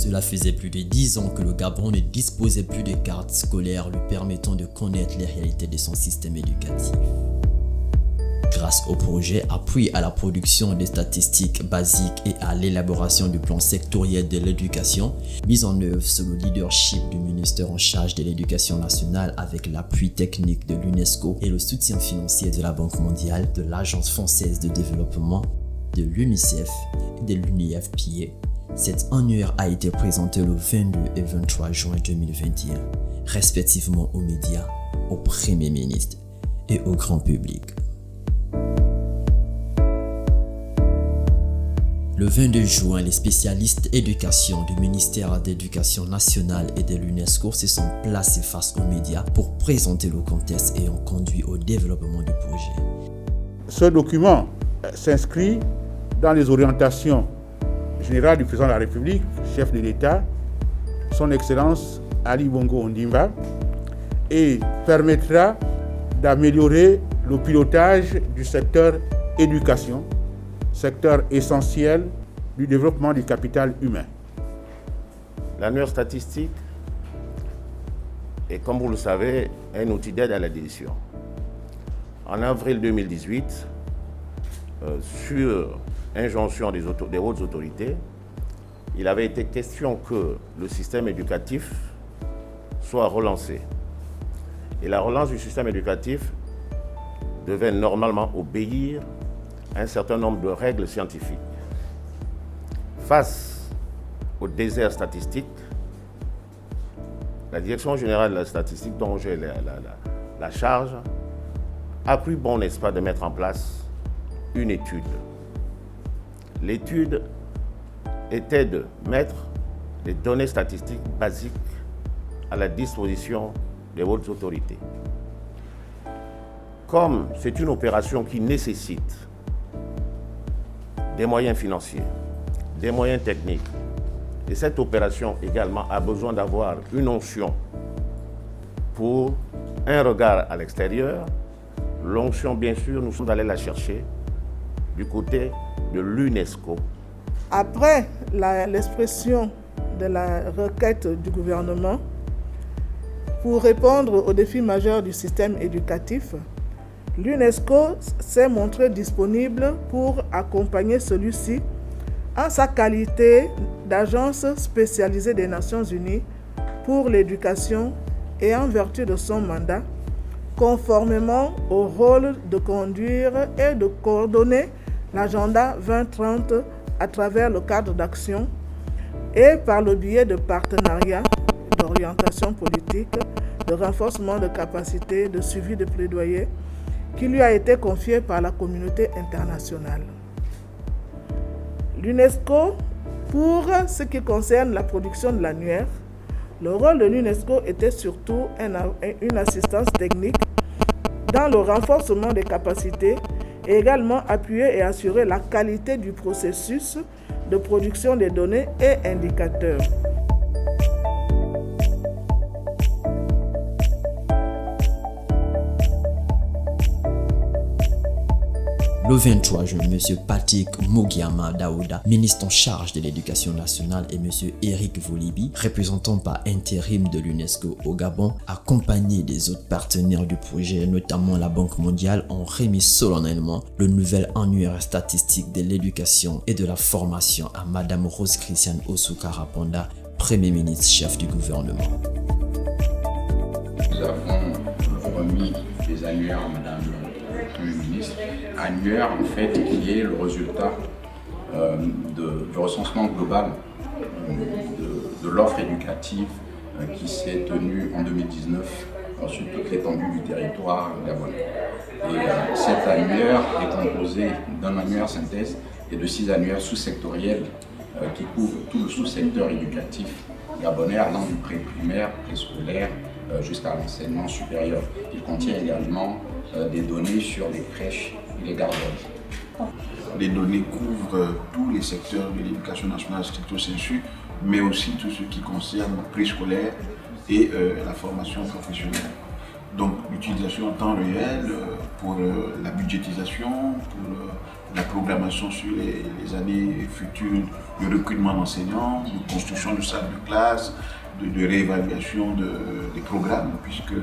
Cela faisait plus de 10 ans que le Gabon ne disposait plus de cartes scolaires lui permettant de connaître les réalités de son système éducatif. Grâce au projet Appui à la production des statistiques basiques et à l'élaboration du plan sectoriel de l'éducation, mis en œuvre sous le leadership du ministère en charge de l'éducation nationale avec l'appui technique de l'UNESCO et le soutien financier de la Banque mondiale, de l'Agence française de développement, de l'UNICEF et de l'UNIFPA, cet annuaire a été présenté le 22 et 23 juin 2021, respectivement aux médias, au Premier ministre et au grand public. Le 22 juin, les spécialistes éducation du ministère d'éducation nationale et de l'UNESCO se sont placés face aux médias pour présenter le contexte ayant conduit au développement du projet. Ce document s'inscrit dans les orientations générales du président de la République, chef de l'État, son Excellence Ali Bongo Ondimba, et permettra d'améliorer le pilotage du secteur éducation, secteur essentiel du développement du capital humain. L'annuaire statistique est, comme vous le savez, un outil d'aide à la décision. En avril 2018, sur injonction des hautes autorités, il avait été question que le système éducatif soit relancé. Et la relance du système éducatif devait normalement obéir à un certain nombre de règles scientifiques. Face au désert statistique, la Direction générale de la statistique, dont j'ai la charge, a cru bon, n'est-ce pas, de mettre en place une étude. L'étude était de mettre les données statistiques basiques à la disposition des hautes autorités. Comme c'est une opération qui nécessite des moyens financiers, des moyens techniques, et cette opération également a besoin d'avoir une onction pour un regard à l'extérieur. L'onction, bien sûr, nous sommes allés la chercher du côté de l'UNESCO. Après l'expression de la requête du gouvernement pour répondre aux défis majeurs du système éducatif, l'UNESCO s'est montré disponible pour accompagner celui-ci en sa qualité d'agence spécialisée des Nations Unies pour l'éducation et en vertu de son mandat, conformément au rôle de conduire et de coordonner l'agenda 2030 à travers le cadre d'action et par le biais de partenariats, d'orientation politique, de renforcement de capacités, de suivi de plaidoyer qui lui a été confié par la communauté internationale. L'UNESCO, pour ce qui concerne la production de l'annuaire, le rôle de l'UNESCO était surtout une assistance technique dans le renforcement des capacités et également appuyer et assurer la qualité du processus de production des données et indicateurs. Le 23 juin, M. Patrick Mugiama Daouda, ministre en charge de l'éducation nationale, et M. Eric Volibi, représentant par intérim de l'UNESCO au Gabon, accompagné des autres partenaires du projet, notamment la Banque mondiale, ont remis solennellement le nouvel annuaire statistique de l'éducation et de la formation à Mme Rose Christiane Osuka Ponda, Premier ministre chef du gouvernement. Nous avons remis des annuaires à Mme le Premier ministre, annuaire en fait qui est le résultat du recensement global de l'offre éducative qui s'est tenue en 2019 sur toute l'étendue du territoire gabonais. Et cet annuaire est composé d'un annuaire synthèse et de 6 annuaires sous-sectoriels qui couvrent tout le sous-secteur éducatif gabonais allant du pré-primaire, préscolaire jusqu'à l'enseignement supérieur. Il contient également des données sur les crèches et les garderies. Les données couvrent tous les secteurs de l'éducation nationale stricto sensu, mais aussi tout ce qui concerne le préscolaire et la formation professionnelle. Donc l'utilisation en temps réel pour la budgétisation, pour la programmation sur les années futures, le recrutement d'enseignants, de construction de salles de classe, de réévaluation des programmes, puisque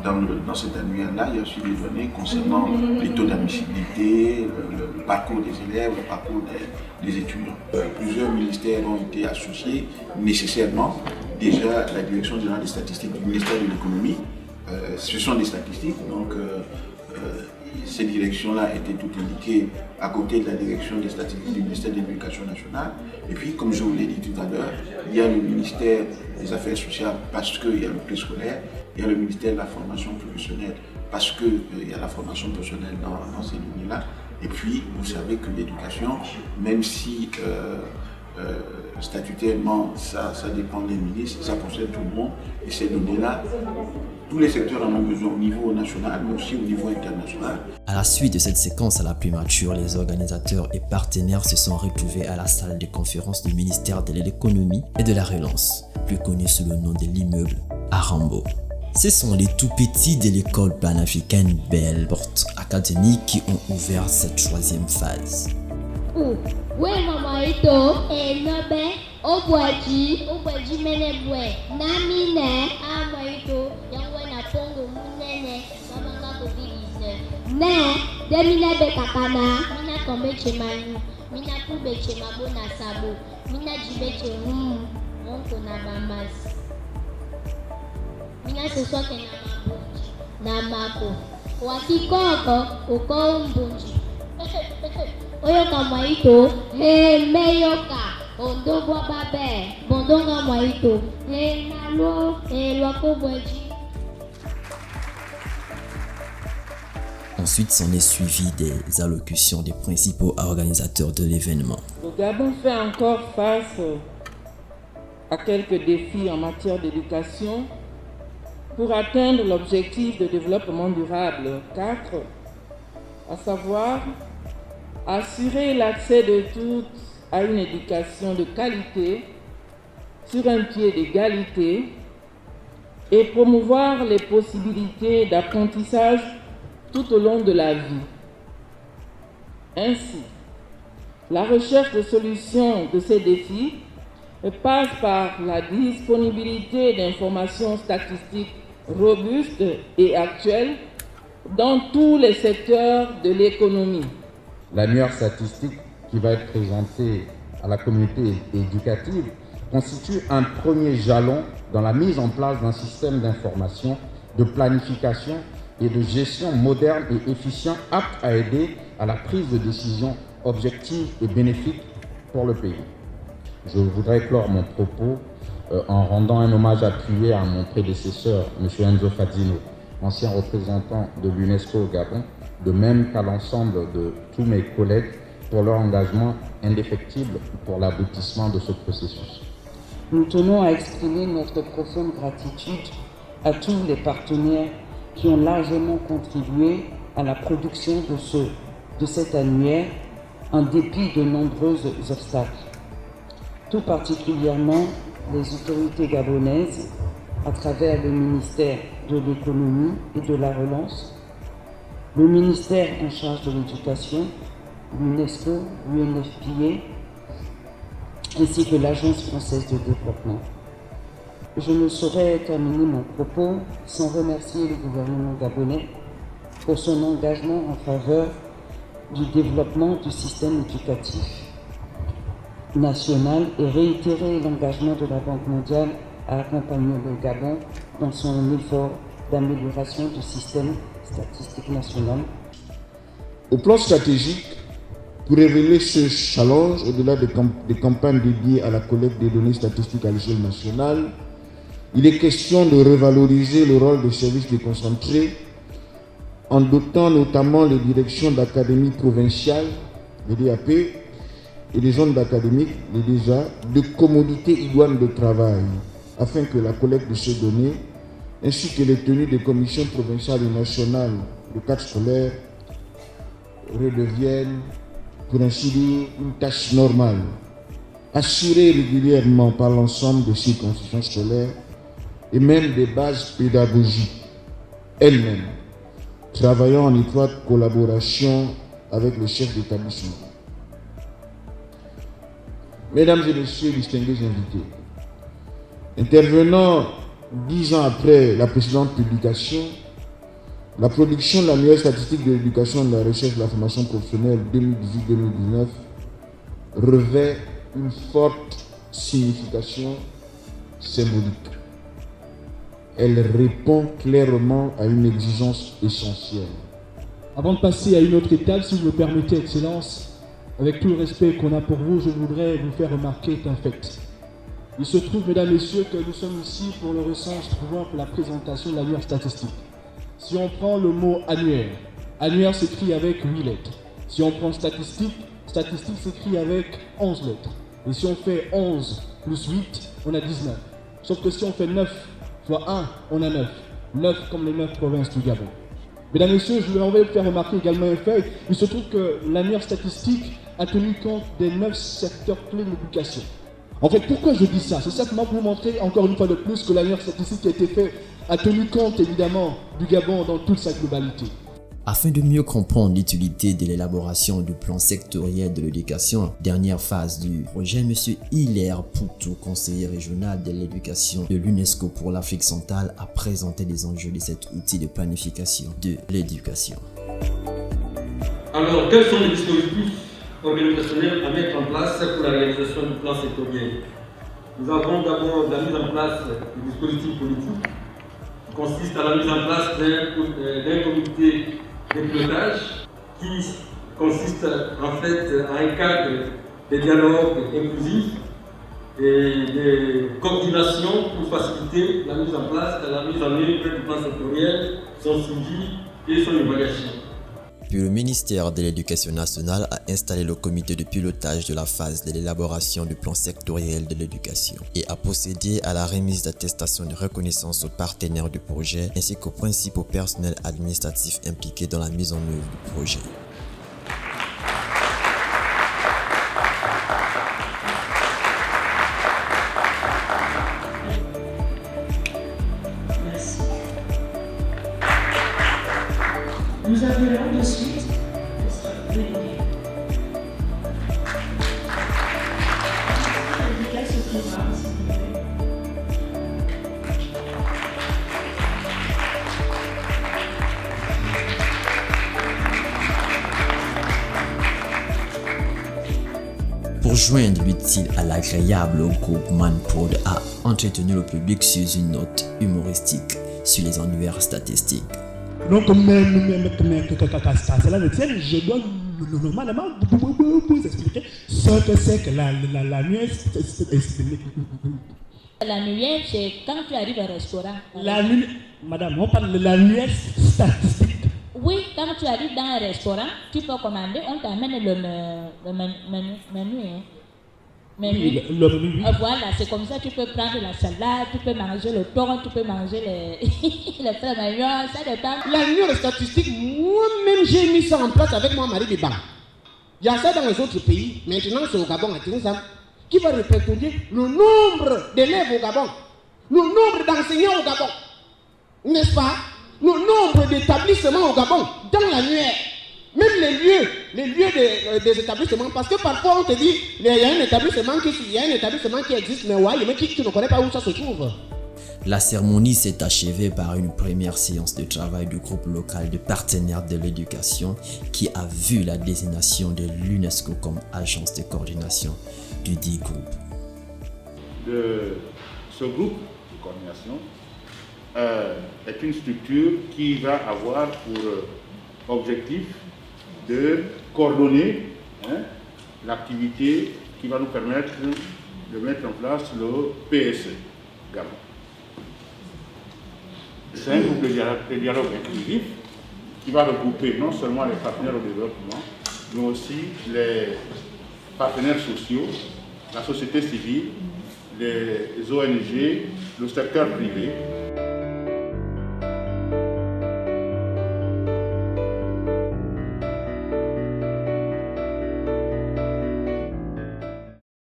dans cet annuaire-là, il y a aussi des données concernant les taux d'admissibilité, le parcours des élèves, le parcours des étudiants. Plusieurs ministères ont été associés nécessairement. Déjà, la direction générale des statistiques du ministère de l'économie, ce sont des statistiques, donc cette direction-là était tout indiquée à côté de la direction des statistiques du ministère de l'Éducation nationale. Et puis, comme je vous l'ai dit tout à l'heure, il y a le ministère des Affaires sociales parce qu'il y a le préscolaire, il y a le ministère de la formation professionnelle parce qu'il y a la formation professionnelle dans ces lignes-là. Et puis, vous savez que l'éducation, même si statutairement ça dépend des ministres, ça concerne tout le monde, et ces données-là, tous les secteurs en ont besoin au niveau national, mais aussi au niveau international. À la suite de cette séquence à la plus mature, les organisateurs et partenaires se sont retrouvés à la salle de conférence du ministère de l'Économie et de la Relance, plus connu sous le nom de l'immeuble Arambo. Ce sont les tout petits de l'école panafricaine Belle Porte académique qui ont ouvert cette troisième phase. Oui, maman, et nobe, obwaji menebwe, namine, amaito, yangwe na pongo munene, mamanga COVID-19. Ne, demine be kakana, mina tombe chemanu, mina kube chemabo na sabo, mina jibe monko na bamas. Mina se soke na mabunji, na mako. Wakikoko, uko umbunji. Oyoka mwaito, meyoka, ondogwa babe, bondonga mwaito, nalo, lwako bweji. Ensuite, s'en est suivi des allocutions des principaux organisateurs de l'événement. Le Gabon fait encore face à quelques défis en matière d'éducation pour atteindre l'objectif de développement durable 4, à savoir assurer l'accès de tous à une éducation de qualité sur un pied d'égalité et promouvoir les possibilités d'apprentissage tout au long de la vie. Ainsi, la recherche de solutions de ces défis passe par la disponibilité d'informations statistiques robustes et actuelles dans tous les secteurs de l'économie. L'annuaire statistique qui va être présentée à la communauté éducative constitue un premier jalon dans la mise en place d'un système d'information, de planification et de gestion moderne et efficient apte à aider à la prise de décision objective et bénéfique pour le pays. Je voudrais clore mon propos en rendant un hommage appuyé à mon prédécesseur, M. Enzo Fadzino, ancien représentant de l'UNESCO au Gabon, de même qu'à l'ensemble de tous mes collègues pour leur engagement indéfectible pour l'aboutissement de ce processus. Nous tenons à exprimer notre profonde gratitude à tous les partenaires qui ont largement contribué à la production de cet annuaire en dépit de nombreux obstacles. Tout particulièrement les autorités gabonaises à travers le ministère de l'Économie et de la Relance, le ministère en charge de l'éducation, l'UNESCO, l'UNFPA, ainsi que l'Agence française de développement. Je ne saurais terminer mon propos sans remercier le gouvernement gabonais pour son engagement en faveur du développement du système éducatif national et réitérer l'engagement de la Banque mondiale à accompagner le Gabon dans son effort d'amélioration du système statistique national. Au plan stratégique, pour révéler ce challenge, au-delà des campagnes dédiées à la collecte des données statistiques à l'échelle nationale, il est question de revaloriser le rôle des services déconcentrés en dotant notamment les directions d'académie provinciales, les DAP, et les zones d'académie, les DESA, de commodités idoines de travail, afin que la collecte de ces données, ainsi que les tenues des commissions provinciales et nationales de cadre scolaire, redeviennent, pour ainsi dire, une tâche normale, assurée régulièrement par l'ensemble des circonscriptions scolaires et même des bases pédagogiques, elle-même, travaillant en étroite collaboration avec le chef d'établissement. Mesdames et messieurs, distingués invités, intervenant 10 ans après la précédente publication, la production de l'annuaire statistique de l'éducation, de la recherche et de la formation professionnelle 2018-2019 revêt une forte signification symbolique. Elle répond clairement à une exigence essentielle. Avant de passer à une autre étape, si vous me permettez, Excellence, avec tout le respect qu'on a pour vous, je voudrais vous faire remarquer qu'un fait. Il se trouve, mesdames et messieurs, que nous sommes ici pour le recensement, pour la présentation de l'annuaire statistique. Si on prend le mot annuaire, annuaire s'écrit avec 8 lettres. Si on prend statistique, statistique s'écrit avec 11 lettres. Et si on fait 11 plus 8, on a 19. Sauf que si on fait 9 fois 1, on a 9. 9 comme les 9 provinces du Gabon. Mesdames et messieurs, je voudrais vous faire remarquer également un fait. Il se trouve que l'annuaire statistique a tenu compte des 9 secteurs clés de l'éducation. En fait, pourquoi je dis ça? C'est simplement pour vous montrer encore une fois de plus que l'annuaire statistique qui a été fait a tenu compte évidemment du Gabon dans toute sa globalité. Afin de mieux comprendre l'utilité de l'élaboration du plan sectoriel de l'éducation, dernière phase du projet, M. Hilaire Poutou, conseiller régional de l'éducation de l'UNESCO pour l'Afrique centrale, a présenté les enjeux de cet outil de planification de l'éducation. Alors, quels sont les dispositifs organisationnels à mettre en place pour la réalisation du plan sectoriel? Nous avons d'abord la mise en place du dispositif politique, qui consiste à la mise en place d'un comité de pilotage qui consiste en fait à un cadre de dialogue inclusif et de coordination pour faciliter la mise en place et la mise en œuvre du plan sectoriel, son suivi et son évaluation. Puis le ministère de l'Éducation nationale a installé le comité de pilotage de la phase de l'élaboration du plan sectoriel de l'éducation et a procédé à la remise d'attestations de reconnaissance aux partenaires du projet ainsi qu'aux principaux personnels administratifs impliqués dans la mise en œuvre du projet. Merci. Nous avons de suite Pour joindre l'utile à l'agréable, le groupe Manprod a entretenu le public sur une note humoristique sur les annuaires statistiques. Donc, cela me tient, je dois normalement vous expliquer ce que c'est que l'annuaire statistique. L'annuaire, c'est quand tu arrives au restaurant. Madame, on parle de l'annuaire statistique. Oui, quand tu arrives dans un restaurant, tu peux commander, on t'amène le menu. Oui, le menu, oui. Voilà, c'est comme ça, tu peux prendre la salade, tu peux manger le thon, tu peux manger les frères maillons, ça dépend. L'annuaire statistique, moi-même j'ai mis ça en place avec mon mari de banque. Il y a ça dans les autres pays, maintenant c'est au Gabon, à Tinsa, qui va répertorier le nombre d'élèves au Gabon, le nombre d'enseignants au Gabon, n'est-ce pas? Le nombre d'établissements au Gabon dans l'annuaire, même les lieux des établissements, parce que parfois on te dit il y a un établissement qui existe, mais qui ne connaît pas où ça se trouve. La cérémonie s'est achevée par une première séance de travail du groupe local de partenaires de l'éducation qui a vu la désignation de l'UNESCO comme agence de coordination du dit groupe. De ce groupe de coordination est une structure qui va avoir pour objectif de coordonner l'activité qui va nous permettre de mettre en place le PSE Gabon. C'est un groupe de dialogue inclusif qui va regrouper non seulement les partenaires au développement, mais aussi les partenaires sociaux, la société civile, les ONG, le secteur privé.